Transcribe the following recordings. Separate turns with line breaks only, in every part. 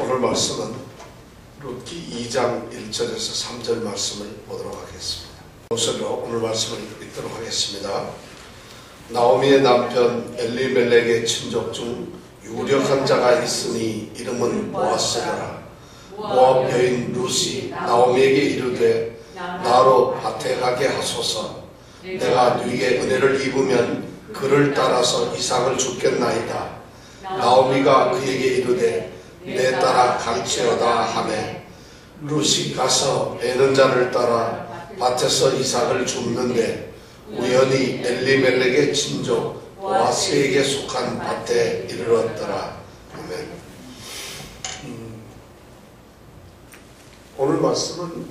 오늘 말씀은 룻기 2장 1절에서 3절 말씀을 보도록 하겠습니다. 우선으로 오늘 말씀을 읽도록 하겠습니다. 나오미의 남편 엘리멜렉의 친족 중 유력한 자가 있으니 이름은 보아스더라. 모압 여인 룻이 나오미에게 이르되 나로 밭에 가게 하소서. 내가 네게 은혜를 입으면 그를 따라서 이삭을 주겠나이다. 나오미가 그에게 이르되 내 딸아 갈지어다 하매 룻이 가서 베는 자를 따라 밭에서 이삭을 줍는데 우연히 엘리멜렉의 친족 보아스에게 속한 밭에 이르렀더라. 아멘. 오늘 말씀은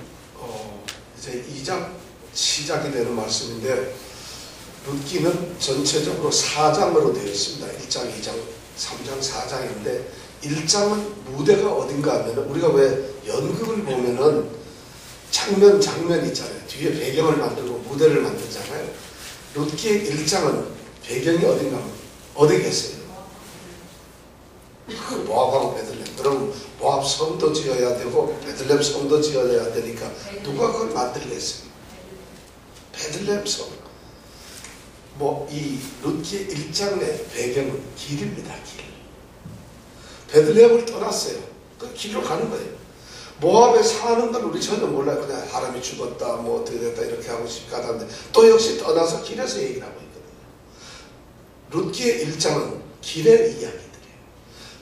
이제 2장 시작이 되는 말씀인데 룻기는 전체적으로 4장으로 되어 있습니다. 1장, 2장, 3장, 4장인데 1장은 무대가 어딘가 하면 우리가 왜 연극을 보면은 장면 있잖아요. 뒤에 배경을 만들고 무대를 만들잖아요. 룻기의 1장은 배경이 어딘가 하면 어디 계세요? 모압하고 베들레헴. 그럼 모압 성도 지어야 되고 베들레헴 성도 지어야 되니까 누가 그걸 만들겠어요? 베들레헴 성. 이 룻기의 1장의 배경은 길입니다. 길. 베들레헴을 떠났어요. 그 길로 가는 거예요. 모압에 사는 건 우리 전혀 몰라요. 그냥 사람이 죽었다, 뭐 어떻게 됐다 이렇게 하고 싶가다는데 또 역시 떠나서 길에서 얘기를 하고 있거든요. 룻기의 1장은 길의 이야기들이에요.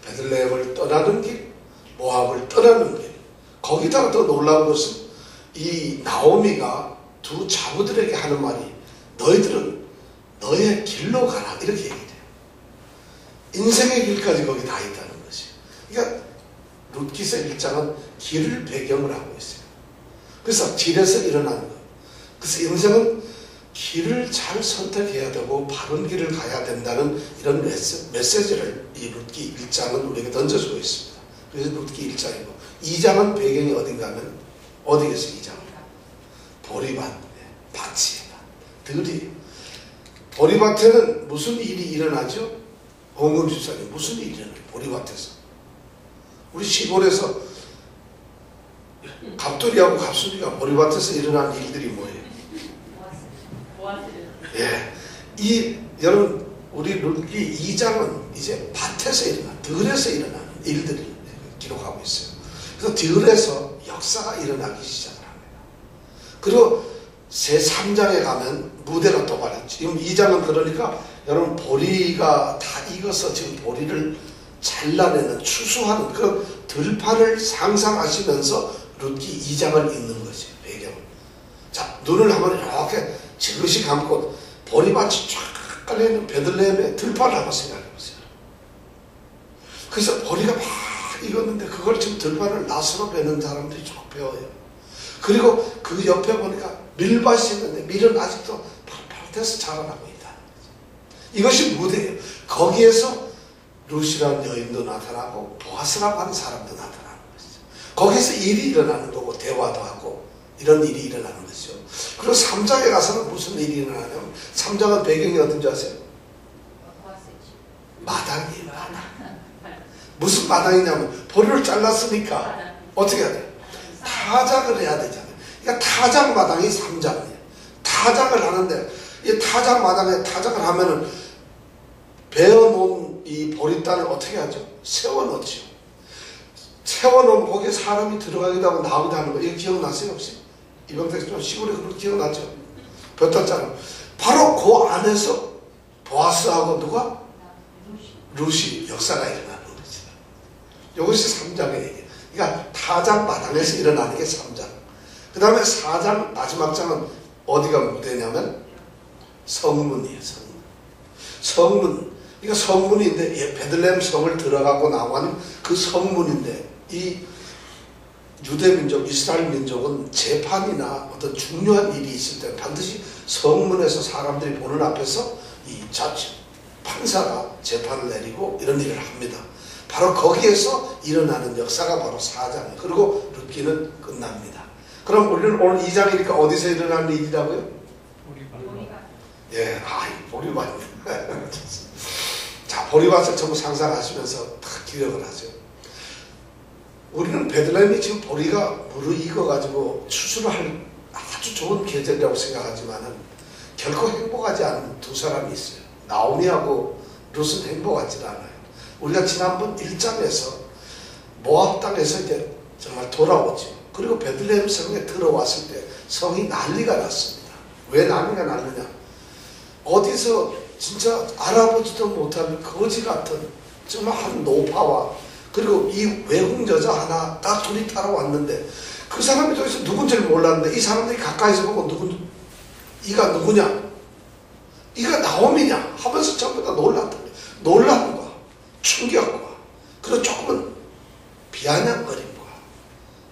베들레헴을 떠나는 길, 모압을 떠나는 길. 거기다가 더 놀라운 것은 이 나오미가 두 자부들에게 하는 말이 너희들은 너의 길로 가라 이렇게 얘기해요. 인생의 길까지 거기 다 있다는 것이에요. 그러니까 룻기서 1장은 길을 배경으로 하고 있어요. 그래서 길에서 일어나는 거예요. 그래서 인생은 길을 잘 선택해야 되고 바른 길을 가야 된다는 이런 메시지를 이 룻기 1장은 우리에게 던져주고 있습니다. 그래서 룻기 1장이고 2장은 배경이 어딘가 하면 어디겠어요? 2장은 보리밭, 밭이에요. 들이. 보리밭에는 무슨 일이 일어나죠? 홍금 집사님 무슨 일이 일어나요? 보리밭에서. 우리 시골에서 갑돌이하고 갑순이가 보리밭에서 일어난 일들이 뭐예요? 예, 여러분 우리 룻기 2장은 이제 밭에서 일어난, 들에서 일어나는 일들을 기록하고 있어요. 그래서 들에서 역사가 일어나기 시작을 합니다. 그리고 제 3장에 가면 무대가 또 말했죠. 지금 2장은 그러니까 여러분 보리가 다 익어서 지금 보리를 잘라내는 추수하는 그 들판을 상상하시면서 룻기 2장을 읽는 거죠. 배경을. 자, 눈을 한번 이렇게 지그시 감고 보리밭이 쫙 깔려있는 베들레헴의 들판을 한번 생각해보세요. 그래서 보리가 막 익었는데 그걸 지금 들판을 낫으로 베는 사람들이 쭉 베어요. 그리고 그 옆에 보니까 밀밭이 있는데 밀은 아직도 밭에서 자라나고 있다. 이것이 무대예요. 거기에서 룻이라는 여인도 나타나고 보아스라고 하는 사람도 나타나는 것이죠. 거기서 일이 일어나는 거고 대화도 하고 이런 일이 일어나는 것이죠. 그리고 3장에 가서는 무슨 일이 일어나냐면 3장은 배경이 어딘지 아세요? 마당이에요. 마당. 무슨 마당이냐면 보리를 잘랐으니까 어떻게 해야 돼요? 타작을 해야 되잖아요. 그러니까 타작 마당이 3장이에요. 타작을 하는데 이 타작 마당에 타작을 하면은 베어놓은 이 보리단을 어떻게 하죠? 세워놓죠. 세워놓으면 거기에 사람이 들어가기도 하고 나오기도 하는 거. 이거 기억나세요 혹시? 이병택 좀 시골에 그런 기억나죠? 볕다자는 바로 그 안에서 보아스하고 누가? 룻이 역사가 일어나는 거죠. 이것이 3장의 얘기예요. 그러니까 타작 마당에서 일어나는 게 3장. 그 다음에 4장 마지막 장은 어디가 무대냐면 성문이에요. 성문. 그러니까 성문인데 베들레헴 성을 들어가고 나온 그 성문인데 이 유대민족, 이스라엘 민족은 재판이나 어떤 중요한 일이 있을 때 반드시 성문에서 사람들이 보는 앞에서 이 판사가 재판을 내리고 이런 일을 합니다. 바로 거기에서 일어나는 역사가 바로 4장이에요. 그리고 룻기는 끝납니다. 그럼 우리는 오늘 2장이니까 어디서 일어나는 일이라고요? 예, 보리밭. 자, 보리밭을 전부 상상하시면서 다 기억을 하죠. 우리는 베들레헴이 지금 보리가 무르익어가지고 추수를 할 아주 좋은 계절이라고 생각하지만은 결코 행복하지 않은 두 사람이 있어요. 나오미하고 룻은 행복하지 않아요. 우리가 지난번 1장에서 모압 땅에서 이제 정말 돌아오죠. 그리고 베들레헴 성에 들어왔을 때 성이 난리가 났습니다. 왜 난리가 났느냐? 어디서 진짜 알아보지도 못한 거지 같은 정말 한 노파와 그리고 이 외국 여자 하나 딱 둘이 따라왔는데 그 사람이 도대체 누군지를 몰랐는데 이 사람들이 가까이서 보고 이가 누구냐? 이가 나오미냐? 하면서 전부 다 놀랐던 거예요. 놀람과 충격과 그리고 조금은 비아냥거림과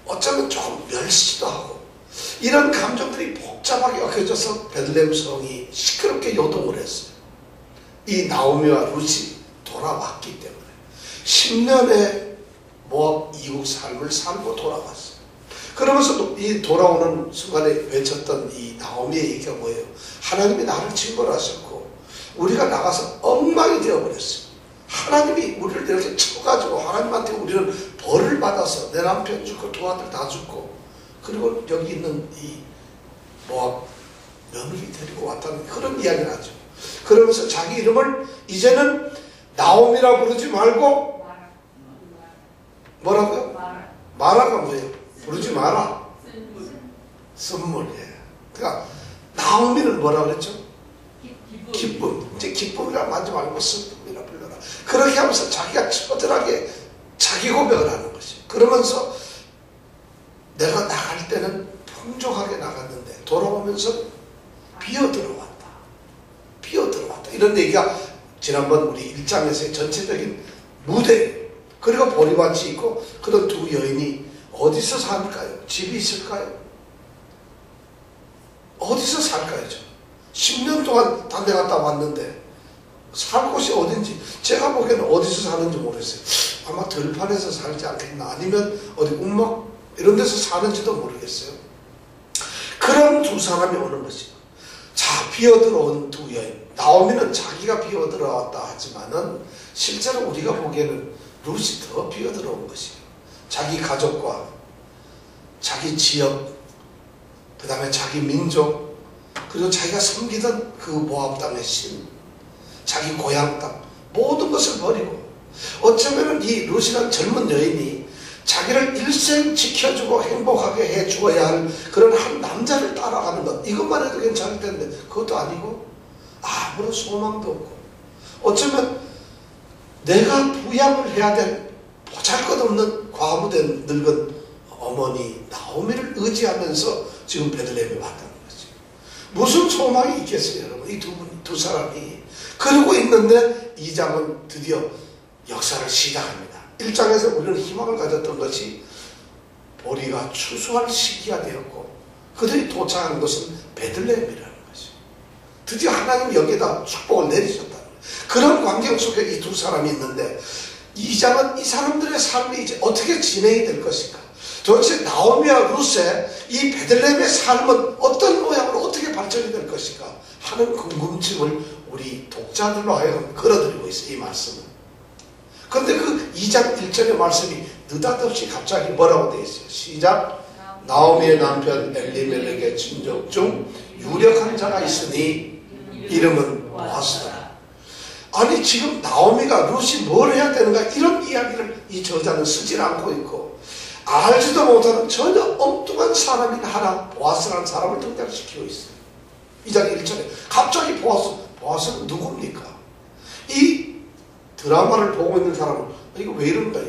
어쩌면 조금 멸시도 하고 이런 감정들이 복잡하게 엮여져서 베들레헴 성이 시끄럽게 요동을 했어요. 이 나오미와 룻이 돌아왔기 때문에 10년의 모압 이국 삶을 살고 돌아왔어요. 그러면서 이 돌아오는 순간에 외쳤던 이 나오미의 얘기가 뭐예요? 하나님이 나를 징벌하셨고 우리가 나가서 엉망이 되어버렸어요. 하나님이 우리를 이렇게 쳐가지고 하나님한테 우리는 벌을 받아서 내 남편 죽고 두 아들 다 죽고 그리고 여기 있는 이 모압 며느리 데리고 왔다는 그런 이야기를 하죠. 그러면서 자기 이름을 이제는 나오미라 부르지 말고 뭐라고요? 마라가 뭐예요? 부르지 마라. 선물이에요. 그러니까 나오미는 뭐라 그랬죠? 기쁨. 이제 기쁨이라 하지 말고 선물이라 불러라. 그렇게 하면서 자기가 처절하게 자기 고백을 하는 것이. 그러면서 내가 나갈 때는 풍족하게 나갔는데 돌아오면서 비어들어왔다. 비어들어왔다. 이런 얘기가 지난번 우리 1장에서의 전체적인 무대 그리고 보리밭이 있고 그런 두 여인이 어디서 살까요? 집이 있을까요? 어디서 살까요? 10년 동안 딴 데 갔다 왔는데 살 곳이 어딘지 제가 보기에는 어디서 사는지 모르겠어요. 아마 들판에서 살지 않겠나 아니면 어디 운막 이런 데서 사는지도 모르겠어요. 그런 두 사람이 오는 것이고 자 비어들어온 두 여인 나오미는 자기가 비어들어왔다 하지만은 실제로 우리가 보기에는 룻이 더 비어들어온 것이에요. 자기 가족과 자기 지역 그 다음에 자기 민족 그리고 자기가 섬기던 그 모압 땅의 신 자기 고향 땅 모든 것을 버리고 어쩌면 이 룻이라는 젊은 여인이 자기를 일생 지켜주고 행복하게 해주어야 할 그런 한 남자를 따라가는 것 이것만 해도 괜찮을 텐데 그것도 아니고 아무런 소망도 없고 어쩌면 내가 부양을 해야 될 보잘것없는 과부된 늙은 어머니 나오미를 의지하면서 지금 베들레헴에 왔다는 거지. 무슨 소망이 있겠어요 여러분. 이 두 사람이 그러고 있는데 2장은 드디어 역사를 시작합니다. 1장에서 우리는 희망을 가졌던 것이 보리가 추수할 시기가 되었고 그들이 도착한 것은 베들레헴이라는 것이. 드디어 하나님이 여기에다 축복을 내리셨다는 거예요. 그런 광경 속에 이 두 사람이 있는데 2장은 이 사람들의 삶이 이제 어떻게 진행이 될 것인가. 도대체 나오미와 룻의 이 베들레헴의 삶은 어떤 모양으로 어떻게 발전이 될 것인가 하는 궁금증을 우리 독자들로 하여금 걸어드리고 있어요. 이 말씀은. 그런데 그 2장 1절의 말씀이 느닷없이 갑자기 뭐라고 되어 있어요. 시작. 나오미의 남편 엘리멜렉의 친족 중 유력한 자가 있으니 이름은 보아스더라. 아니 지금 나오미가 룻이 뭘 해야 되는가 이런 이야기를 이 저자는 쓰질 않고 있고 알지도 못하는 전혀 엉뚱한 사람인 하나 보아스라는 사람을 등장시키고 있어요. 2장 1절에 갑자기 보아스는 누굽니까? 이 드라마를 보고 있는 사람은 이거 왜 이런다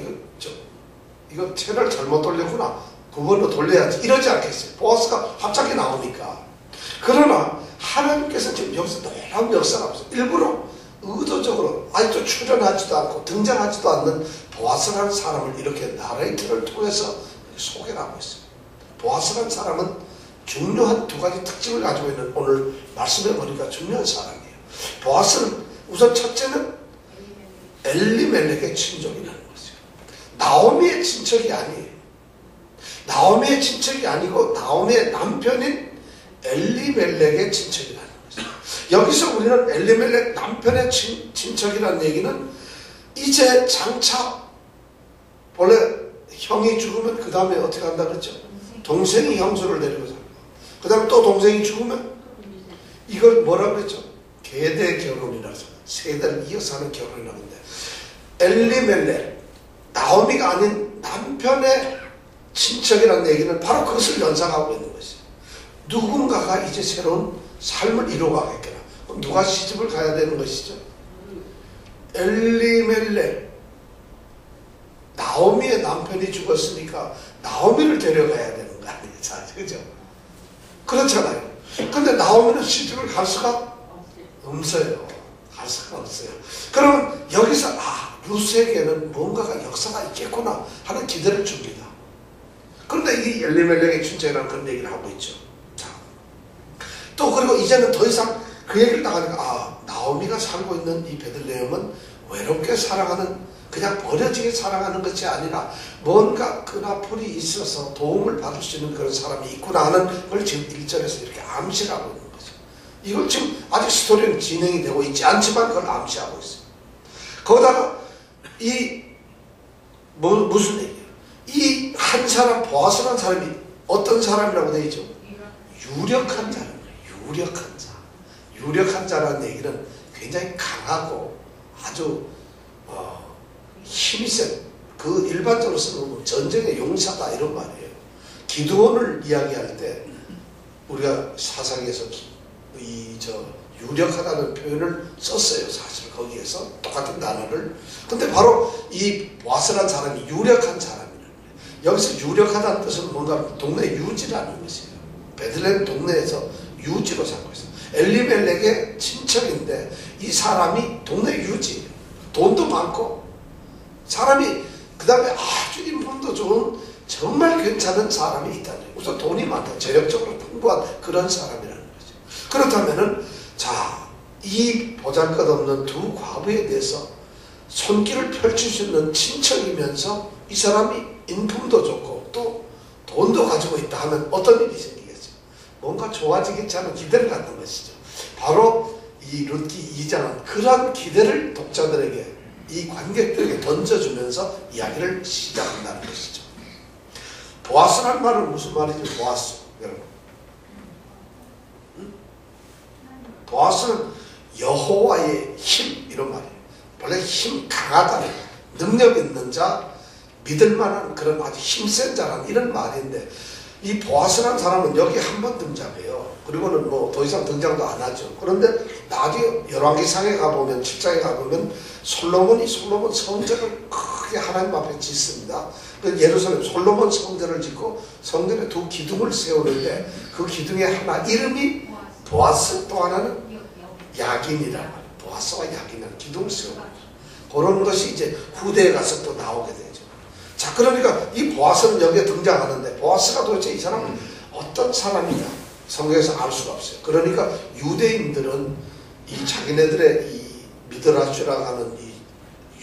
이거 채널 잘못 돌렸구나 9번으로 돌려야지 이러지 않겠어요. 보아스가 갑자기 나오니까. 그러나 하나님께서 지금 여기서 놀라운 역사가 없어요. 일부러 의도적으로 아직도 출연하지도 않고 등장하지도 않는 보아스라는 사람을 이렇게 나레이터를 통해서 소개를 하고 있어요. 보아스라는 사람은 중요한 두 가지 특징을 가지고 있는 오늘 말씀해 보니까 중요한 사람이에요. 보아스는 우선 첫째는 엘리멜렉의 친족이라는 거죠. 나오미의 친척이 아니에요. 나오미의 친척이 아니고 나오미의 남편인 엘리멜렉의 친척이라는 거죠. 여기서 우리는 엘리멜렉 남편의 친척이라는 얘기는 이제 장차 원래 형이 죽으면 그 다음에 어떻게 한다 그랬죠? 동생이 형수를 데리고 살고, 그 다음에 또 동생이 죽으면 이걸 뭐라 그랬죠? 계대 결혼이라서 세대를 이어서 하는 결혼이라고 하는데, 엘리멜렉, 나오미가 아닌 남편의 친척이라는 얘기는 바로 그것을 연상하고 있는 것이에요. 누군가가 이제 새로운 삶을 이루어가겠구나. 그럼 누가 시집을 가야 되는 것이죠? 엘리멜렉, 나오미의 남편이 죽었으니까 나오미를 데려가야 되는 거 아니에요? 그죠? 그렇잖아요. 근데 나오미는 시집을 갈 수가 없어요. 갈 수가 없어요. 그러면 여기서 루스에게는 뭔가가 역사가 있겠구나 하는 기대를 줍니다. 그런데 이 엘리멜렉의 친척이라는 그런 얘기를 하고 있죠. 자, 또 그리고 이제는 더 이상 그 얘기를 나가니까 나오미가 살고 있는 이 베들레헴은 외롭게 살아가는, 그냥 버려지게 살아가는 것이 아니라 뭔가 끈앞풀이 있어서 도움을 받을 수 있는 그런 사람이 있구나 하는 걸 지금 1절에서 이렇게 암시를 하고 있는 거죠. 이걸 지금 아직 스토리는 진행이 되고 있지 않지만 그걸 암시하고 있어요. 거기다가 무슨 얘기예요? 이 한 사람, 보아스라는 사람이 어떤 사람이라고 되어 있죠? 유력한 자라는 거예요. 유력한 자. 유력한 자라는 얘기는 굉장히 강하고 아주 힘이 센, 그 일반적으로 쓰는 전쟁의 용사다 이런 말이에요. 기드온을 이야기할 때 우리가 사상에서 유력하다는 표현을 썼어요. 사실 거기에서 똑같은 단어를. 근데 바로 이 보아스라는 사람이 유력한 사람이라는 거예요. 여기서 유력하다는 뜻은 뭔가 동네 유지라는 것이에요. 베들레헴 동네에서 유지로 살고 있어요. 엘리멜렉의 친척인데 이 사람이 동네 유지예요. 돈도 많고 사람이, 그 다음에 아주 인품도 좋은 정말 괜찮은 사람이 있다는 거예요. 우선 돈이 많다, 재력적으로 풍부한 그런 사람이라는 거죠. 그렇다면은 이 보잘것없는 두 과부에 대해서 손길을 펼칠 수 있는 친척이면서 이 사람이 인품도 좋고 또 돈도 가지고 있다 하면 어떤 일이 생기겠죠? 뭔가 좋아지겠지 하는 기대를 갖는 것이죠. 바로 이 룻기 2장은 그런 기대를 독자들에게, 이 관객들에게 던져주면서 이야기를 시작한다는 것이죠. 보아스라는 말은 무슨 말이죠? 보아스, 여러분. 보아스는 여호와의 힘, 이런 말이에요. 원래 힘 강하다는, 능력 있는 자, 믿을만한 그런 아주 힘센 자라는 이런 말인데, 이 보아스라는 사람은 여기 한 번 등장해요. 그리고는 뭐 더 이상 등장도 안 하죠. 그런데 나중에 열왕기상에 가보면, 7장에 가보면 솔로몬 성전을 크게 하나님 앞에 짓습니다. 예루살렘 솔로몬 성전을 짓고 성전에 두 기둥을 세우는데 그 기둥에 하나 이름이 보아스, 또 하나는 야긴이라는 말이에요. 보아스와 야긴이라는 기둥을 세우는 거죠. 그런 것이 이제 후대에 가서 또 나오게 되죠. 자, 그러니까 이 보아스는 여기에 등장하는데, 보아스가 도대체 이 사람은 어떤 사람이냐 성경에서 알 수가 없어요. 그러니까 유대인들은 이 자기네들의 이 미드라슈라고 하는 이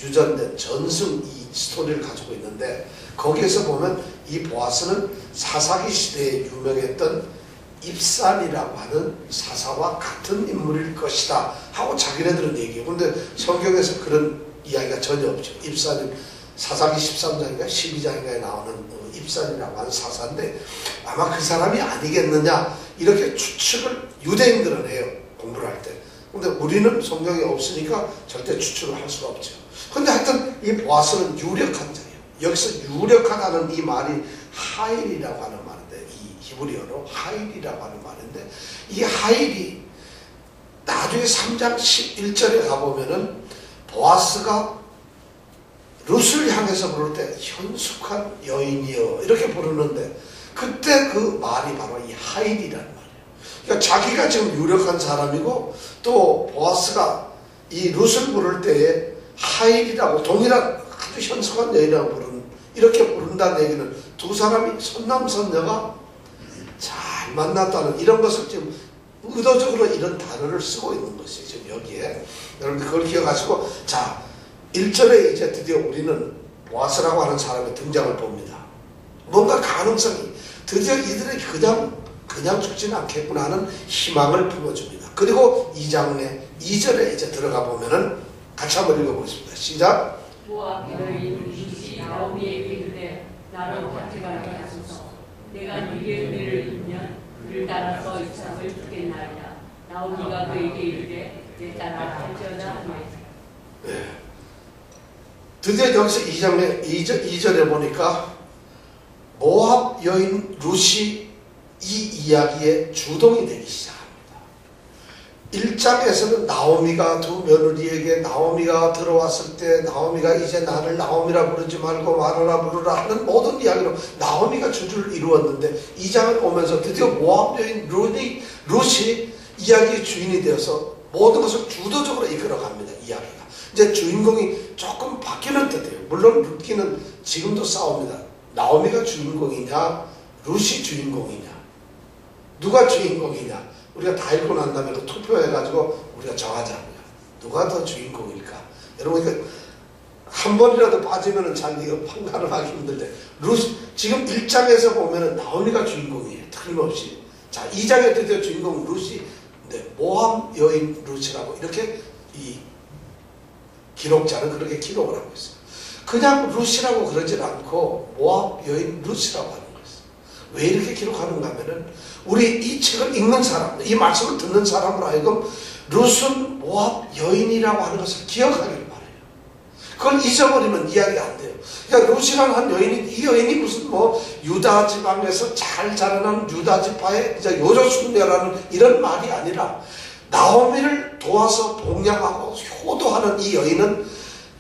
유전된 전승 이 스토리를 가지고 있는데, 거기에서 보면 이 보아스는 사사기 시대에 유명했던 입산이라고 하는 사사와 같은 인물일 것이다 하고 자기네들은 얘기해요. 그런데 성경에서 그런 이야기가 전혀 없죠. 입산은 사사기 13장인가 12장인가에 나오는 입산이라고 하는 사사인데 아마 그 사람이 아니겠느냐 이렇게 추측을 유대인들은 해요. 공부를 할 때. 근데 우리는 성경이 없으니까 절대 추측을 할 수가 없죠. 근데 하여튼 이 보아스는 유력한 자예요. 여기서 유력하다는 이 말이 하일이라고 하는 말인데, 이 히브리어로 하일이라고 하는 말인데, 이 하일이 나중에 3장 11절에 가보면은 보아스가 룻을 향해서 부를 때 현숙한 여인이여 이렇게 부르는데, 그때 그 말이 바로 이 하일이라는 말이에요. 그러니까 자기가 지금 유력한 사람이고 또 보아스가 이 룻을 부를 때에 하일이라고 동일한 아주 현숙한 여인이라고 부르는, 이렇게 부른다는 얘기는 두 사람이 선남선녀가 잘 만났다는 이런 것을 지금 의도적으로 이런 단어를 쓰고 있는 것이에요. 지금 여기에. 여러분들 그걸 기억하시고, 자 1절에 이제 드디어 우리는 보아스라고 하는 사람의 등장을 봅니다. 뭔가 가능성이, 드디어 이들이 그냥 죽지는 않겠구나 하는 희망을 품어줍니다. 그리고 2장에 2절에 이제 들어가 보면은 같이 한번 읽어보겠습니다. 시작.
나로 가져가게 하소서. 내가 네게 은혜를 입으면 그를 따라서 이삭을 죽겠나이다. 나오미가 그에게 이르되 내 딸아 할지어다 하매.
네. 드디어 여기서 2절에 보니까 모압 여인 룻이 이 이야기의 주동이 되기 시작합니다. 1장에서는 나오미가 두 며느리에게 나오미가 들어왔을 때 나오미가 이제 나를 나오미라 부르지 말고 마누라 부르라 하는 모든 이야기로 나오미가 주주를 이루었는데 2장을 오면서 드디어 모압 여인 룻이 이야기의 주인이 되어서 모든 것을 주도적으로 이끌어갑니다. 이야기가. 이제 주인공이 조금 바뀌는 듯해요. 물론 룻기는 지금도 싸웁니다. 나오미가 주인공이냐 룻이 주인공이냐 누가 주인공이냐 우리가 다 읽고 난 다음에 그 투표해가지고 우리가 정하자고요. 누가 더 주인공일까? 여러분 한 번이라도 빠지면은 잘 이거 판단을 하기 힘들대. 지금 1장에서 보면은 나오미가 주인공이에요. 틀림없이. 자 2장에 드디어 주인공 룻이 모압 여인 룻이라고 이렇게 이 기록자는 그렇게 기록을 하고 있어요. 그냥 룻이라고 그러질 않고 모압 여인 룻이라고 하는 거예요. 왜 이렇게 기록하는가 하면은 우리 이 책을 읽는 사람, 이 말씀을 듣는 사람으로 하여금 룻은 모압 여인이라고 하는 것을 기억하기를 바라요. 그걸 잊어버리면 이야기가 안 돼요. 그러니까 룻이라는 한 여인이, 이 여인이 무슨 유다 지방에서 잘 자라난 유다 지파의 이제 요조순녀라는 이런 말이 아니라 나오미를 도와서 봉양하고 효도하는 이 여인은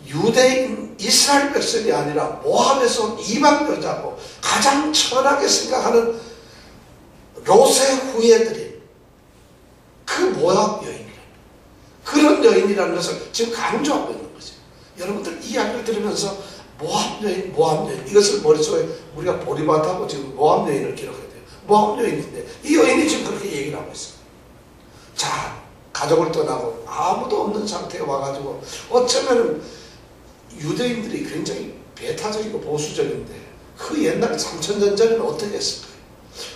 유대인 이스라엘 백성이 아니라 모압에서 온 이방 여자고 가장 천하게 생각하는 롯의 후예들이 그 모압 여인이라 그런 여인이라는 것을 지금 강조하고 있는 거죠. 여러분들 이 이야기를 들으면서 모압 여인 이것을 머릿속에 우리가 보리밭하고 지금 모압 여인을 기록해야 돼요. 모압 여인인데 이 여인이 지금 그렇게 얘기를 하고 있어요. 자, 가족을 떠나고 아무도 없는 상태에 와가지고 어쩌면 유대인들이 굉장히 배타적이고 보수적인데 그 옛날 3000년 전에는 어떻게 했을까요?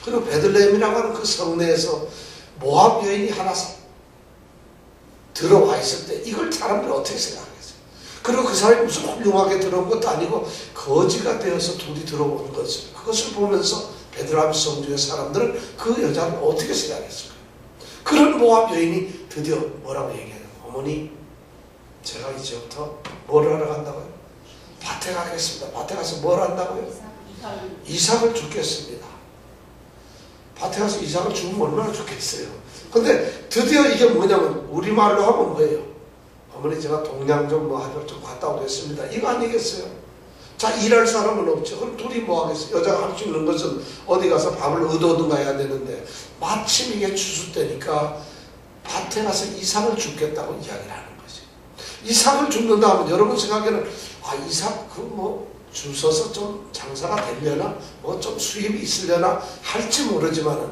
그리고 베들레헴이라고 하는 그 성내에서 모압 여인이 하나 들어와 있을 때 이걸 사람들이 어떻게 생각하겠어요? 그리고 그 사람이 무슨 훌륭하게 들어온 것도 아니고 거지가 되어서 둘이 들어온 것을 그것을 보면서 베들레헴 성중의 사람들은 그 여자를 어떻게 생각했을까요? 그런 모압 여인이 드디어 뭐라고 얘기해요? 어머니 제가 이제부터 뭘 하러 간다고요? 밭에 가겠습니다. 밭에 가서 뭘 한다고요? 이삭을 죽겠습니다. 밭에 가서 이삭을 죽으면 얼마나 좋겠어요. 근데 드디어 이게 뭐냐면 우리말로 하면 뭐예요? 어머니 제가 동양 좀 하러 좀 갔다 오겠습니다. 이거 아니겠어요? 자 일할 사람은 없죠. 그럼 둘이 뭐 하겠어요? 여자가 할 수 있는 것은 어디 가서 밥을 얻어든가 해야 되는데 마침 이게 추수 때니까 밭에 가서 이삭을 죽겠다고 이야기를 하는 거죠. 이삭을 죽는다 하면 여러분 생각에는 이삭 줄 서서 좀 장사가 되려나 좀 수입이 있으려나 할지 모르지만은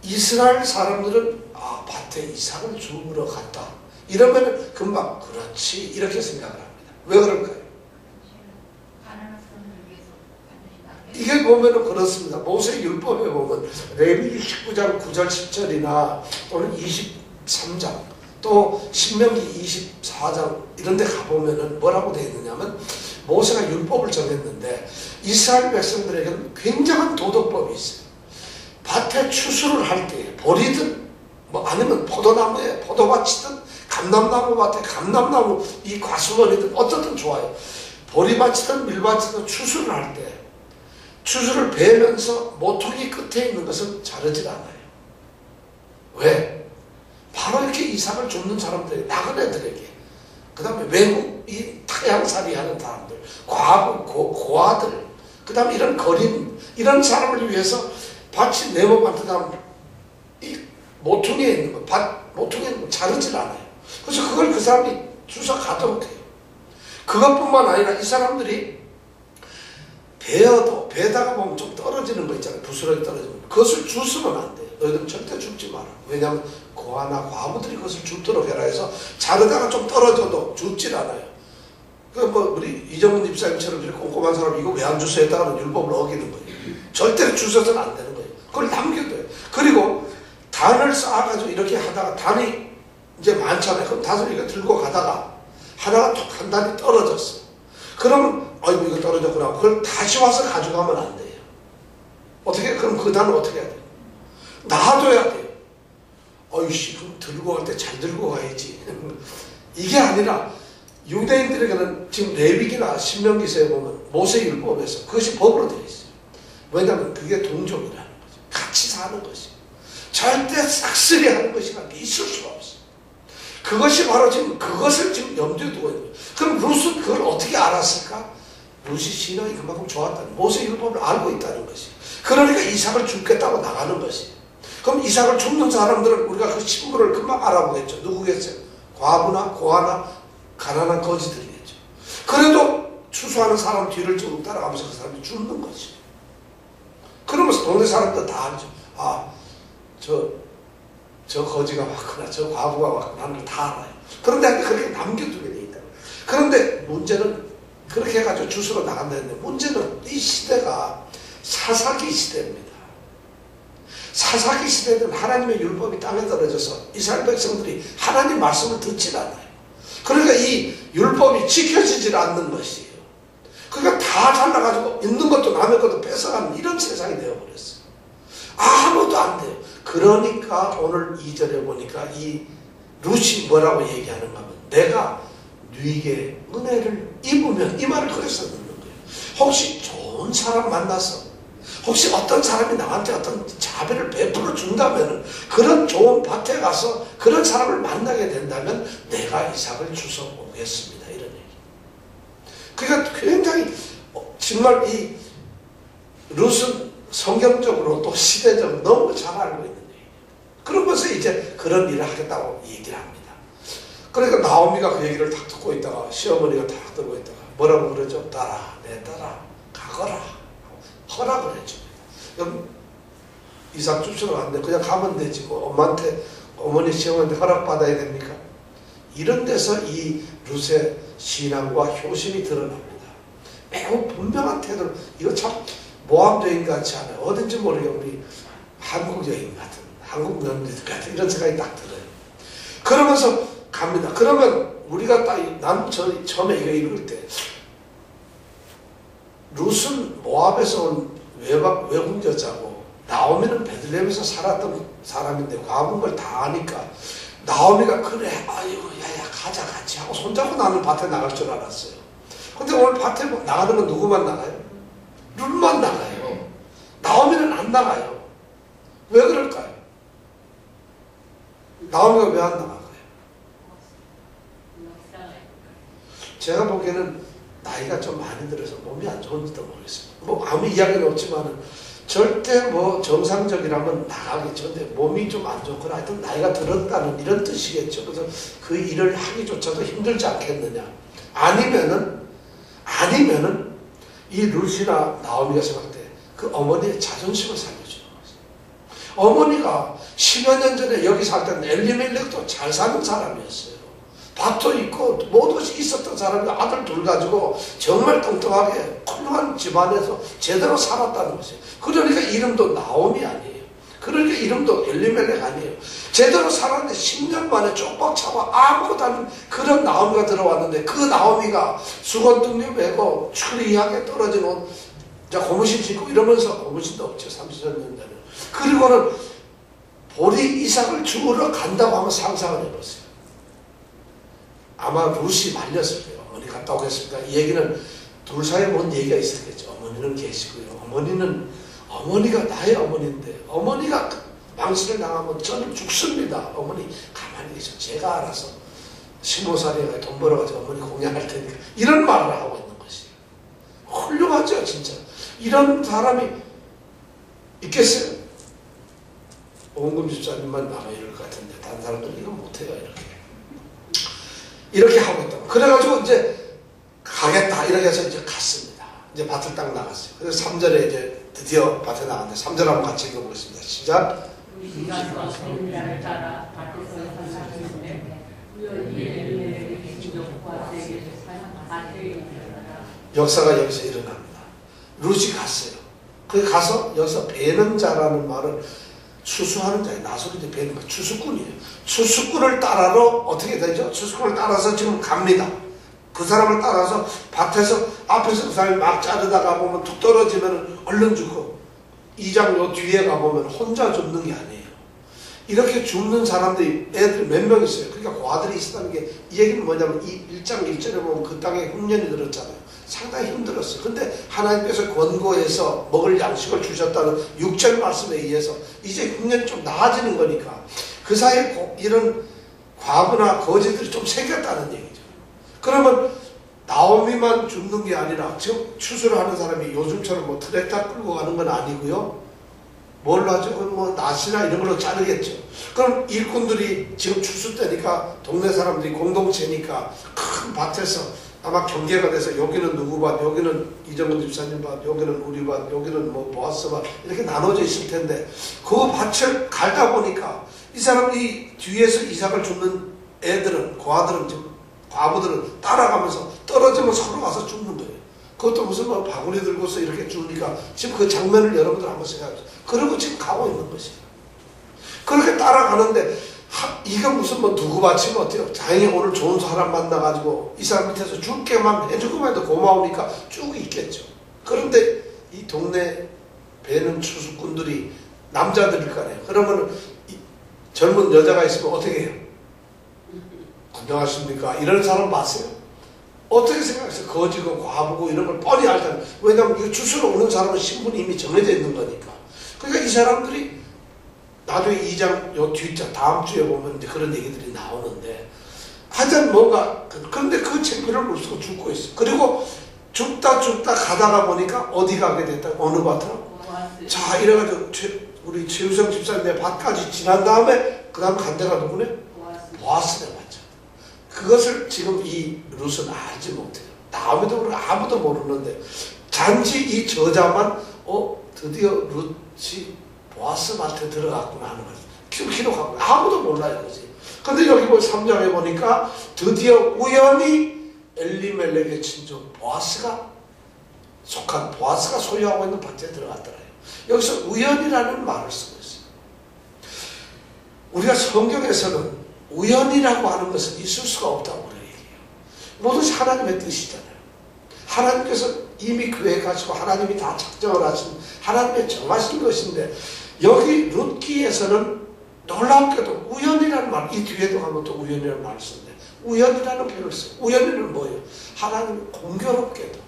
이스라엘 사람들은 밭에 이삭을 주우러 갔다 이러면은 금방 그렇지 이렇게 생각을 합니다. 왜 그럴까요? 이게 보면은 그렇습니다. 모세 율법에 보면 레위기 19장 9절 10절이나 또는 23장 또 신명기 24장 이런 데 가보면은 뭐라고 되어 있느냐면 모세가 율법을 정했는데 이스라엘 백성들에게는 굉장한 도덕법이 있어요. 밭에 추수를 할 때 보리든 아니면 포도나무에 포도밭이든 감람나무 밭에 감람나무 이 과수원이든 어떻든 좋아요. 보리밭이든 밀밭이든 추수를 할 때 추수를 베면서 모퉁이 끝에 있는 것은 자르질 않아요. 왜? 바로 이렇게 이삭을 줍는 사람들이 나그네들에게 그 다음에 외국 이 타향살이 하는 사람들 과부 고아들 그 다음에 이런 거린 이런 사람을 위해서 밭이 네모반듯 하면 이 모퉁이에 있는 거 모퉁이에 있는 거 자르질 않아요. 그래서 그걸 그 사람이 주워 가도록 해요. 그것뿐만 아니라 이 사람들이 배에다가 보면 좀 떨어지는 거 있잖아요. 부스러기 떨어지는 거. 그것을 주스면 안 돼요. 너희들은 절대 줍지 마라. 왜냐하면 고아나 과부들이 그것을 줍도록 해라 해서 자르다가 좀 떨어져도 줍질 않아요. 우리 이정문 집사님처럼 이렇게 꼼꼼한 사람이 이거 왜 안 주소 했다가는 율법을 어기는 거예요. 절대로 주셔서는 안 되는 거예요. 그걸 남겨둬요. 그리고 단을 쌓아가지고 이렇게 하다가 단이 이제 많잖아요. 그럼 다섯 이거 들고 가다가 하다가 톡 한 단이 떨어졌어. 그러면 아이고 이거 떨어졌구나. 그걸 다시 와서 가져가면 안 돼요. 어떻게 그럼 그 단어 어떻게 해야 돼요? 놔둬야 돼요. 어이씨 그럼 들고 갈 때 잘 들고 가야지. 이게 아니라 유대인들에게는 지금 레위기나 신명기서에 보면 모세율법에서 그것이 법으로 되어 있어요. 왜냐하면 그게 동족이라는 거죠. 같이 사는 것이. 절대 싹쓸이 하는 것이라는 게 있을 수가 없어요. 그것이 바로 지금 그것을 지금 염두에 두고 있는 거예요. 그럼 룻은 그걸 어떻게 알았을까? 룻이 신앙이 그만큼 좋았다는 모세율법을 알고 있다는 것이. 그러니까 이삭을 죽겠다고 나가는 것이. 그럼 이삭을 죽는 사람들은 우리가 그 신분을 금방 알아보겠죠. 누구겠어요? 과부나 고아나 가난한 거지들이겠죠. 그래도 추수하는 사람 뒤를 쭉 따라가면서 그 사람이 죽는 거지. 그러면서 동네 사람들 다 알죠. 아, 저 거지가 왔구나, 저 과부가 왔구나 하는 걸 다 알아요. 그런데 그렇게 남겨두게 돼 있다. 그런데 문제는 그렇게 해가지고 주스로 나간다는데 문제는 이 시대가 사사기 시대입니다. 사사기 시대는 하나님의 율법이 땅에 떨어져서 이스라엘 백성들이 하나님 말씀을 듣질 않아요. 그러니까 이 율법이 지켜지질 않는 것이에요. 그러니까 다 잘라가지고 있는 것도 남의 것도 뺏어가는 이런 세상이 되어버렸어요. 아무도 안 돼요. 그러니까 오늘 2절에 보니까 이 룻이 뭐라고 얘기하는가 하면 내가 네게 은혜를 입으면 이 말을 그래서 듣는 거예요. 혹시 좋은 사람 만나서 혹시 어떤 사람이 나한테 어떤 자비를 베풀어 준다면 그런 좋은 밭에 가서 그런 사람을 만나게 된다면 내가 이삭을 주워 오겠습니다. 이런 얘기. 그러니까 굉장히 정말 이 룻은 성경적으로 또 시대적으로 너무 잘 알고 있는 얘기예요. 그러면서 이제 그런 일을 하겠다고 얘기를 합니다. 그러니까 나오미가 그 얘기를 딱 듣고 있다가 시어머니가 딱 듣고 있다가 뭐라고 그러죠? 딸아, 내 딸아, 가거라. 허락을 해줍니다. 그럼 이삭 줍시러 갔는데 그냥 가면 되지. 뭐 엄마한테, 어머니 시어머니한테 허락받아야 됩니까? 이런 데서 이 룻의 신앙과 효심이 드러납니다. 매우 분명한 태도로, 이거 참 모함 여인 같지 않아요. 어딘지 모르게 우리 한국 여인 같은, 한국 며느리 같은 이런 생각이 딱 들어요. 그러면서 갑니다. 그러면 우리가 딱, 난 처음에 이거 읽을 때 룻은 모압에서 온 외국 여자고 나오미는 베들레헴에서 살았던 사람인데 과부인 걸 다 아니까 나오미가 그래 아이고 야야 가자 같이 하고 손잡고 나는 밭에 나갈 줄 알았어요. 근데 오늘 밭에 나가는 건 누구만 나가요? 룻만 나가요. 나오미는 안 나가요. 왜 그럴까요? 나오미가 왜 안 나갈까요? 제가 보기에는 나이가 좀 많이 들어서 몸이 안 좋은지도 모르겠습니다. 뭐 아무 이야기는 없지만은 절대 뭐 정상적이라면 나가겠죠. 근데 몸이 좀 안 좋거나 하여튼 나이가 들었다는 이런 뜻이겠죠. 그래서 그 일을 하기조차도 힘들지 않겠느냐. 아니면은 이 룻이나 나오미가 생각할 때 그 어머니의 자존심을 살려주는 거죠. 어머니가 10여 년 전에 여기 살 때는 엘리멜렉도 잘 사는 사람이었어요. 밭도 있고 모든 것이 있었던 사람이 아들 둘 가지고 정말 뚱뚱하게 훌륭한 집안에서 제대로 살았다는 것이에요. 그러니까 이름도 나오미 아니에요. 그러니까 이름도 엘리멜렉 아니에요. 제대로 살았는데 10년 만에 쪽박 차고 아무것도 아닌 그런 나오미가 들어왔는데 그 나오미가 수건등류 메고 추리하게 떨어진 옷 고무신 신고 이러면서 고무신도 없죠. 30년 전에는. 그리고는 볼이 이삭을 죽으러 간다고 하면 상상을 해보세요. 아마 룻이 말렸을 거예요. 어머니 갔다 오겠습니다. 이 얘기는 둘 사이에 뭔 얘기가 있었겠죠. 어머니는 계시고요. 어머니가 나의 어머니인데 어머니가 망신을 당하면 저는 죽습니다. 어머니 가만히 계셔. 제가 알아서 15살에 돈 벌어가지고 어머니 공양할 테니까 이런 말을 하고 있는 것이에요. 훌륭하죠 진짜. 이런 사람이 있겠어요? 오은금 집사님만 나가 이럴 것 같은데 다른 사람들은 이건 못해요. 이렇게 하고 있다. 그래가지고 이제 가겠다 이렇게 해서 이제 갔습니다. 이제 밭을 딱 나갔어요. 그래서 3절에 이제 드디어 밭에 나갔는데 3절 한번 같이 읽어보겠습니다. 시작. 역사가 여기서 일어납니다. 룻이 갔어요. 거기 가서 여기서 베는 자라는 말은 추수하는 자예요. 나소리도 베는 거 추수꾼이에요. 추수꾼을 따라서 어떻게 되죠? 추수꾼을 따라서 지금 갑니다. 그 사람을 따라서 밭에서 앞에서 그 사람이 막 자르다가 보면 툭 떨어지면 얼른 죽고 2장 요 뒤에 가보면 혼자 죽는 게 아니에요. 이렇게 죽는 사람들이 애들이 몇 명 있어요. 그러니까 과들이 있었다는 게 이 얘기는 뭐냐면 이 1장 1절에 보면 그 땅에 흉년이 들었잖아요. 상당히 힘들었어요. 근데 하나님께서 권고해서 먹을 양식을 주셨다는 6절 말씀에 의해서 이제 흉년이 좀 나아지는 거니까 그 사이에 이런 과부나 거지들이 좀 생겼다는 얘기죠. 그러면 나오미만 죽는 게 아니라 지금 추수를 하는 사람이 요즘처럼 뭐 트랙터 끌고 가는 건 아니고요. 뭘로 하죠? 뭐 낫이나 이런 걸로 자르겠죠. 그럼 일꾼들이 지금 추수 때니까 동네 사람들이 공동체니까 큰 밭에서 아마 경계가 돼서 여기는 누구 밭, 여기는 이정은 집사님 밭, 여기는 우리 밭, 여기는 뭐 보아스 밭 이렇게 나눠져 있을 텐데 그 밭을 갈다 보니까 이 사람이 뒤에서 이삭을 줍는 애들은 과들은 지금 과부들은 따라가면서 떨어지면 서로 가서 죽는 거예요. 그것도 무슨 뭐 바구니 들고서 이렇게 주니까 지금 그 장면을 여러분들 한번 생각해보세요. 그러고 지금 가고 있는 것이에요. 그렇게 따라가는데 이거 무슨 뭐 누구 바치면 어때요? 다행히 오늘 좋은 사람 만나가지고 이 사람 밑에서 줄게만 해주고만 해도 고마우니까 쭉 있겠죠. 그런데 이 동네 배는 추수꾼들이 남자들일 거 아니에요. 그러면 젊은 여자가 있으면 어떻게 해요? 안녕하십니까? 이런 사람 봤어요? 어떻게 생각했어요? 거지고 과부고 이런 걸 뻔히 알잖아요. 왜냐하면 이거 주스러 오는 사람은 신분이 이미 정해져 있는 거니까. 그러니까 이 사람들이 나중에 2장 요 뒷장 다음 주에 보면 이제 그런 얘기들이 나오는데 하여튼 뭔가 그런데 그 창피를 무릅쓰고 죽고 있어. 그리고 죽다 가다가 보니까 어디 가게 됐다? 어느 밭으로? 자 이래가지고 우리 최유성 집사님의 밭까지 지난 다음에 그 다음 간 데가 누구네? 보아스네 맞죠. 그것을 지금 이 룻은 알지 못해요. 나오미도 그렇고 아무도 모르는데 단지 이 저자만 드디어 룻이 보아스 밭에 들어갔구나 하는 거지. 기록하고 아무도 몰라요. 그지? 근데 여기 3장에 보니까 드디어 우연히 엘리멜렉의 친족 보아스가 소유하고 있는 밭에 들어갔더래요. 여기서 우연이라는 말을 쓰고 있어요. 우리가 성경에서는 우연이라고 하는 것은 있을 수가 없다고 그래요. 모든 하나님의 뜻이잖아요. 하나님께서 이미 계획하시고 하나님이 다 작정을 하신 하나님의 정하신 것인데 여기 룻기에서는 놀랍게도 우연이라는 말, 이 뒤에도 가면 또 우연이라는 말을 쓰는데 우연이라는 표현을 써요. 우연이는 뭐예요? 하나님이 공교롭게도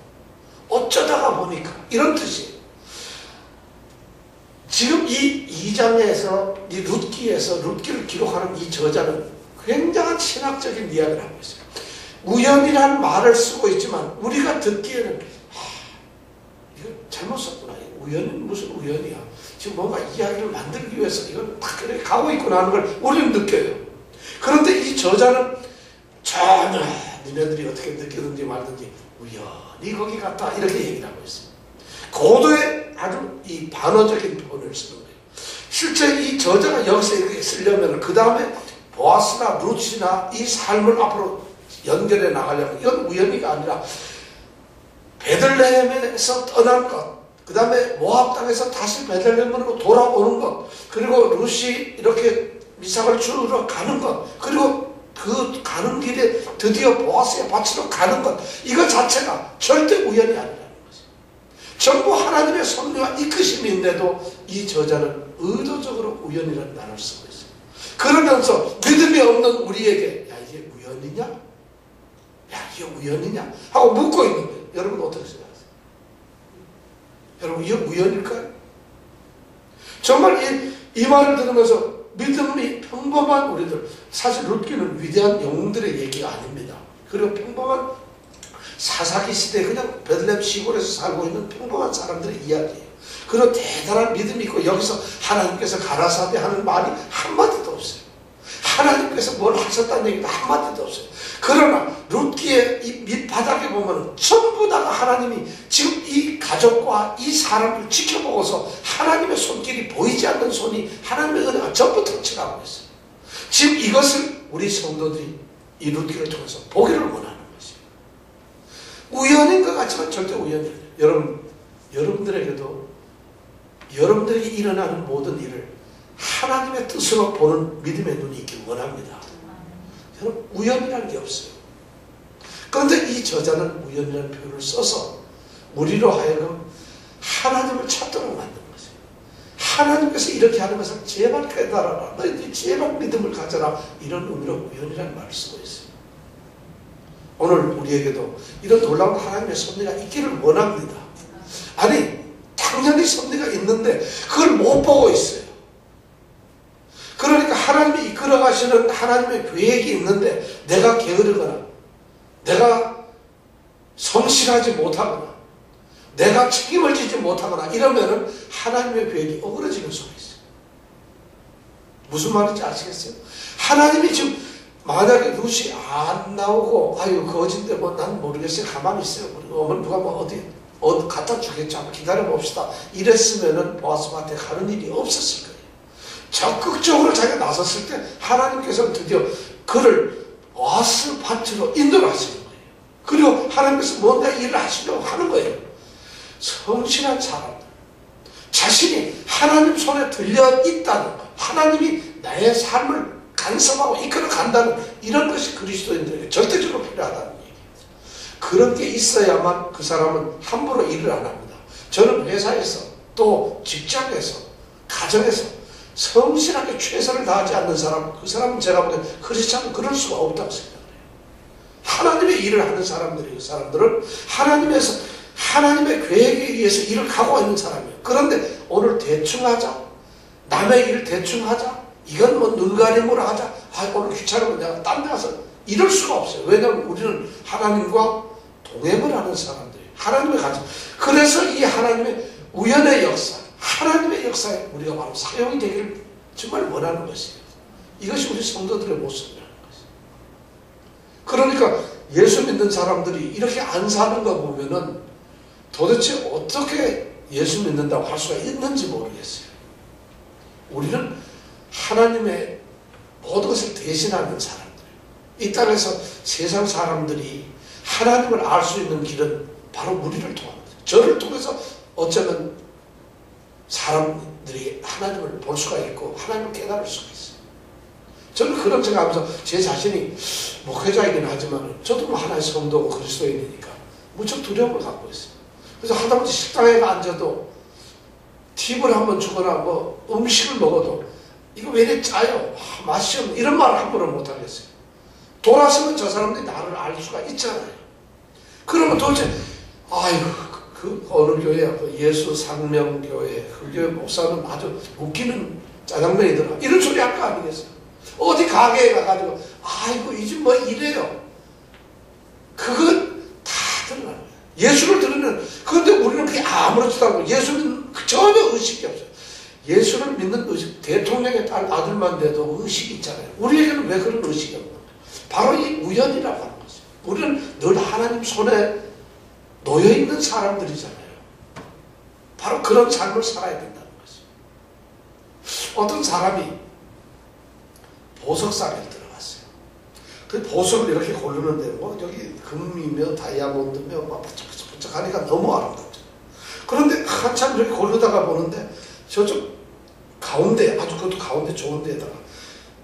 어쩌다가 보니까 이런 뜻이에요. 지금 이 2장에서 이 룻기를 기록하는 이 저자는 굉장한 신학적인 이야기를 하고 있어요. 우연이라는 말을 쓰고 있지만 우리가 듣기에는 이거 잘못 썼구나. 우연은 무슨 우연이야. 지금 뭔가 이야기를 만들기 위해서 이건 딱 그렇게 가고 있구나 하는 걸 우리는 느껴요. 그런데 이 저자는 전혀 니네들이 어떻게 느끼든지 말든지 우연히 거기 갔다 이렇게 얘기를 하고 있어요. 고도의 아주 이 반어적인 표현을 쓰는 거예요. 실제 이 저자가 여기서 이렇게 쓰려면 그 다음에 보아스나 룻이나 이 삶을 앞으로 연결해 나가려면 이건 우연히가 아니라 베들레헴에서 떠난 것, 그 다음에 모압 땅에서 다시 베들레헴으로 돌아오는 것, 그리고 룻이 이렇게 이삭을 주러 가는 것, 그리고 그 가는 길에 드디어 보아스의 밭으로 가는 것, 이거 자체가 절대 우연이 아니라는 거죠. 전부 하나님의 섭리와 이끄심인데도 이 저자는 의도적으로 우연이라는 단어를 쓰고 있어요. 그러면서 믿음이 없는 우리에게 야 이게 우연이냐? 야 이게 우연이냐? 하고 묻고 있는 거예요. 여러분 어떻게 생각하세요? 여러분 이게 우연일까요? 정말 이 말을 들으면서 믿음이 평범한 우리들, 사실 룻기는 위대한 영웅들의 얘기가 아닙니다. 그리고 평범한 사사기 시대에 그냥 베들레헴 시골에서 살고 있는 평범한 사람들의 이야기예요. 그리고 대단한 믿음이 있고 여기서 하나님께서 가라사대 하는 말이 한마디도 없어요. 하나님께서 뭘 하셨다는 얘기도 한마디도 없어요. 그러나 룻기의 이 밑바닥에 보면 전부 다가 하나님이 지금 이 가족과 이 사람을 지켜보고서 하나님의 손길이 보이지 않는 손이 하나님의 은혜가 전부 터치하고 있어요. 지금 이것을 우리 성도들이 이 룻기를 통해서 보기를 원하는 것이에요. 우연인 것 같지만 절대 우연이 아니에요. 여러분들에게도 여러분들에게 일어나는 모든 일을 하나님의 뜻으로 보는 믿음의 눈이 있길 원합니다. 여러분 우연이라는 게 없어요. 그런데 이 저자는 우연이라는 표현을 써서 우리로 하여금 하나님을 찾도록 만든 거죠. 하나님께서 이렇게 하는 것을 제발 깨달아라. 너희들이 제발 믿음을 가져라. 이런 의미로 우연이라는 말을 쓰고 있어요. 오늘 우리에게도 이런 놀라운 하나님의 섭리가 있기를 원합니다. 아니, 당연히 섭리가 있는데 그걸 못 보고 있어요. 그러니까 하나님이 이끌어 가시는 하나님의 계획이 있는데 내가 게으르거나 내가 성실하지 못하거나 내가 책임을 지지 못하거나 이러면은 하나님의 계획이 어그러지는 수가 있어요. 무슨 말인지 아시겠어요? 하나님이 지금 만약에 룻이 안 나오고 아유 거진데 뭐 난 모르겠어요. 가만히 있어요. 어머니 누가 뭐 어디 갖다 주겠죠. 한번 기다려봅시다. 이랬으면은 보아스 밭에 가는 일이 없었을 거예요. 적극적으로 자기가 나섰을 때 하나님께서는 드디어 그를 보아스 밭으로 인도를 하시는 거예요. 그리고 하나님께서 뭔가 일을 하시려고 하는 거예요. 성실한 사람들, 자신이 하나님 손에 들려 있다는 것, 하나님이 나의 삶을 간섭하고 이끌어 간다는 이런 것이 그리스도인들에게 절대적으로 필요하다는 얘기예요. 그런 게 있어야만 그 사람은 함부로 일을 안 합니다. 저는 회사에서 또 직장에서 가정에서 성실하게 최선을 다하지 않는 사람, 그 사람은 제가 보기엔 크리스찬은 그럴 수가 없다고 생각해요. 하나님의 일을 하는 사람들이 그 사람들은 하나님의 계획에 의해서 일을 하고 있는 사람이에요. 그런데 오늘 대충 하자, 남의 일 대충 하자, 이건 뭐 눈가림으로 하자, 오늘 귀찮으면 내가 딴 데 가서 이럴 수가 없어요. 왜냐하면 우리는 하나님과 동행을 하는 사람들이에요. 하나님의 가정. 그래서 이 하나님의 우연의 역사, 하나님의 역사에 우리가 바로 사용이 되기를 정말 원하는 것이에요. 이것이 우리 성도들의 모습이라는 것이에요. 그러니까 예수 믿는 사람들이 이렇게 안 사는 거 보면은 도대체 어떻게 예수 믿는다고 할 수가 있는지 모르겠어요. 우리는 하나님의 모든 것을 대신하는 사람들. 이 땅에서 세상 사람들이 하나님을 알 수 있는 길은 바로 우리를 통합니다. 저를 통해서 어쩌면 사람들이 하나님을 볼 수가 있고 하나님을 깨달을 수가 있어요. 저는 그런 생각하면서 제 자신이 목회자이긴 하지만 저도 뭐 하나의 성도고 그리스도인이니까 무척 두려움을 갖고 있어요. 그래서 하다못해 식당에 앉아도 팁을 한번 주거나 뭐 음식을 먹어도 이거 왜 이렇게 짜요? 맛이 없네. 이런 말을 함부로 못하겠어요. 돌아서면 저 사람들이 나를 알 수가 있잖아요. 그러면 도대체 아이고 그 어느 교회야, 그 예수상명교회 그 교회 목사는 아주 웃기는 짜장면이더라. 이런 소리 할 거 아니겠어요? 어디 가게에 가가지고 아이고 이 집 뭐 이래요. 그건 다 드러나는 거예요. 예수를 들으면 그런데 우리는 그게 아무렇지도 않고 예수는 전혀 의식이 없어요. 예수를 믿는 의식, 대통령의 딸 아들만 돼도 의식이 있잖아요. 우리에게는 왜 그런 의식이 없는 거예요? 바로 이 우연이라고 하는 거죠. 우리는 늘 하나님 손에 놓여있는 사람들이잖아요. 바로 그런 삶을 살아야 된다는 거죠. 어떤 사람이 보석상에 들어갔어요. 그 보석을 이렇게 고르는데 뭐 여기 금이며 다이아몬드며 막 반짝반짝 하니까 너무 아름답죠. 그런데 한참 이렇게 고르다가 보는데 저쪽 가운데, 아주 그것도 가운데 좋은 데에다가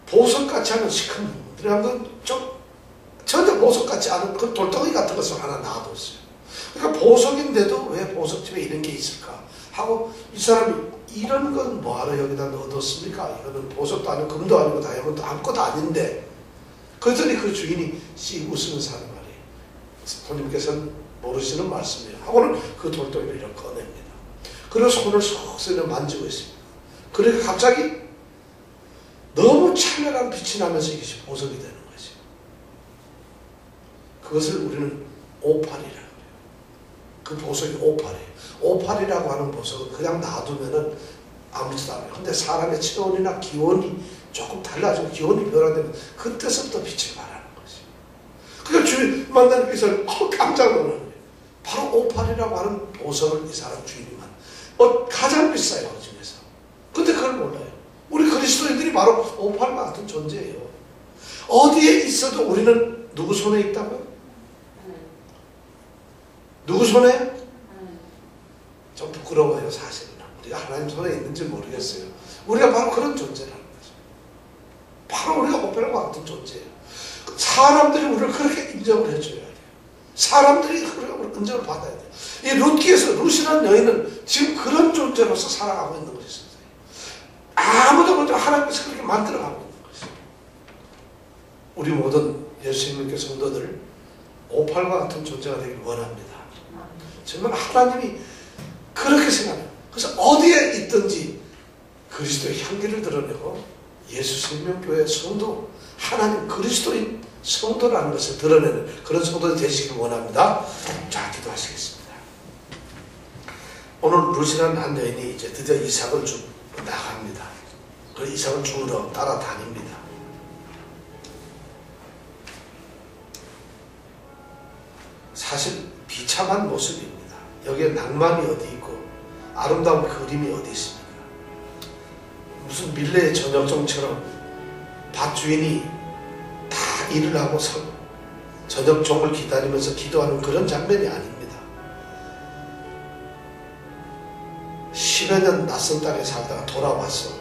보석같이 하는 시커먼 전혀 보석같지 않은 그 돌덩이 같은 것을 하나 놔뒀어요. 그러니까 보석인데도 왜 보석집에 이런 게 있을까 하고 이 사람이 이런 건 뭐하러 여기다 넣어뒀습니까? 이거는 보석도 아니고 금도 아니고 다이아몬드 아무것도 아닌데. 그랬더니 그 주인이 씩 웃으면서 하는 말이에요. 손님께서는 모르시는 말씀이에요. 하고는 그 돌덩이를 이렇게 꺼냅니다. 그리고 손을 쏙 만지고 있습니다. 그러니까 갑자기 너무 찬란한 빛이 나면서 이것이 보석이 되는 거죠. 그것을 우리는 오팔이라고 해요. 그 보석이 오팔이에요. 오팔이라고 하는 보석은 그냥 놔두면은 아무렇지도 않아요. 근데 사람의 체온이나 기온이 조금 달라지고 기온이 변화되면 그때서부터 빛을 발하는 거죠. 그러니까 주인 만나는 그 사람이 깜짝 놀라는 거예요. 바로 오팔이라고 하는 보석을 이 사람 주인이 가장 비싸요, 그 중에서. 근데 그걸 몰라요. 우리 그리스도인들이 바로 오팔과 같은 존재예요. 어디에 있어도 우리는 누구 손에 있다고요? 누구 손에? 좀 부끄러워요, 사실은. 우리가 하나님 손에 있는지 모르겠어요. 우리가 바로 그런 존재라는 거죠. 바로 우리가 오팔과 같은 존재예요. 사람들이 우리를 그렇게 인정을 해줘야 돼요. 사람들이 그런 은정을 받아야 돼요. 이 룻기에서 룻이라는 여인은 지금 그런 존재로서 살아가고 있는 것이었어요. 아무도 모르죠. 하나님께서 그렇게 만들어가고 있는 것이에요. 우리 모든 예수님께 성도들 오팔과 같은 존재가 되길 원합니다. 정말 하나님이 그렇게 생각해요. 그래서 어디에 있든지 그리스도의 향기를 드러내고 예수 생명교회 성도, 하나님 그리스도인 성도라는 것을 드러내는 그런 성도들이 되시길 원합니다. 자, 기도하시겠습니다. 오늘 룻이라는 한 여인이 이제 드디어 이삭을 주고 나갑니다. 그 이삭을 주우러 따라다닙니다. 사실 비참한 모습입니다. 여기에 낭만이 어디 있고 아름다운 그림이 어디 있습니까? 무슨 밀레의 저녁종처럼 밭 주인이 다 일을 하고 저녁종을 기다리면서 기도하는 그런 장면이 아닙니다. 10여 년 낯선 땅에 살다가 돌아와서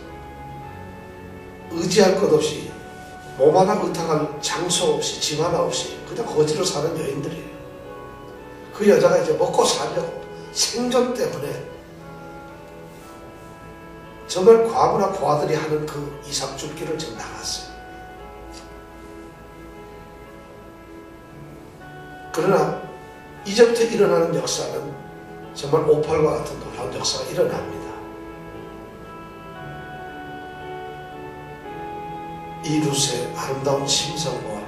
의지할 것 없이 몸 하나 의탁할 장소 없이 집 하나 없이 그냥 거지로 사는 여인들이에요. 그 여자가 이제 먹고 살려고 생존 때문에 정말 과부나 고아들이 하는 그 이삭 줍기를 지금 나갔어요. 그러나 이제부터 일어나는 역사는 정말 오팔과 같은 놀라운 역사가 일어납니다. 이 룻의 아름다운 심성과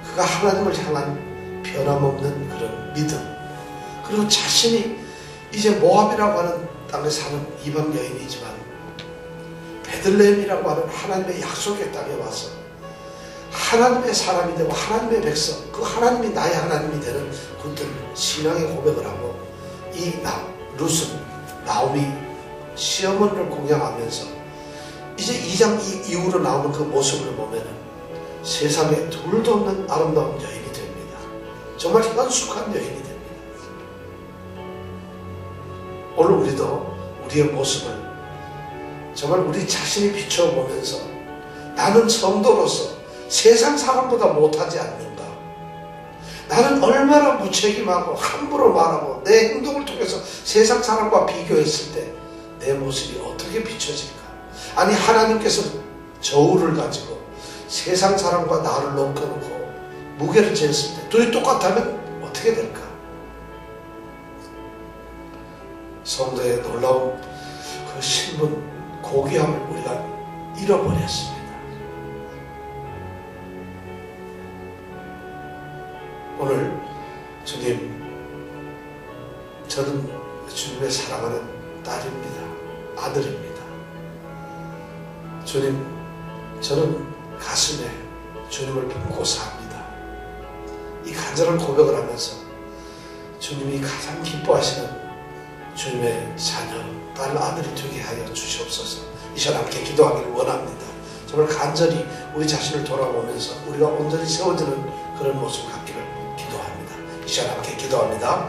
그가 하나님을 향한 변함없는 그런 믿음, 그리고 자신이 이제 모압이라고 하는 땅에 사는 이방 여인이지만 베들레헴이라고 하는 하나님의 약속의 땅에 와서 하나님의 사람이 되고 하나님의 백성, 그 하나님이 나의 하나님이 되는 굳은 신앙의 고백을 하고 이 룻은 나오미 시어머니를 공양하면서 이제 2장 이후로 나오는 그 모습을 보면 세상에 둘도 없는 아름다운 여인이 됩니다. 정말 현숙한 여인이 됩니다. 오늘 우리도 우리의 모습을 정말 우리 자신이 비춰보면서 나는 성도로서 세상 사람보다 못하지 않는가? 나는 얼마나 무책임하고 함부로 말하고 내 행동을 통해서 세상 사람과 비교했을 때 내 모습이 어떻게 비춰질까? 아니 하나님께서 저울을 가지고 세상 사람과 나를 놓고 무게를 쟀을 때 둘이 똑같다면 어떻게 될까? 성도의 놀라운 그 신분, 고귀함을 우리가 잃어버렸습니다. 오늘 주님, 저는 주님의 사랑하는 딸입니다. 아들입니다. 주님, 저는 가슴에 주님을 품고 삽니다. 이 간절한 고백을 하면서 주님이 가장 기뻐하시는 주님의 자녀, 딸, 아들이 되게 하여 주시옵소서. 이 시간 함께 기도하기를 원합니다. 정말 간절히 우리 자신을 돌아보면서 우리가 온전히 세워지는 그런 모습을 갖기를 기도합니다. 이 시간 함께 기도합니다.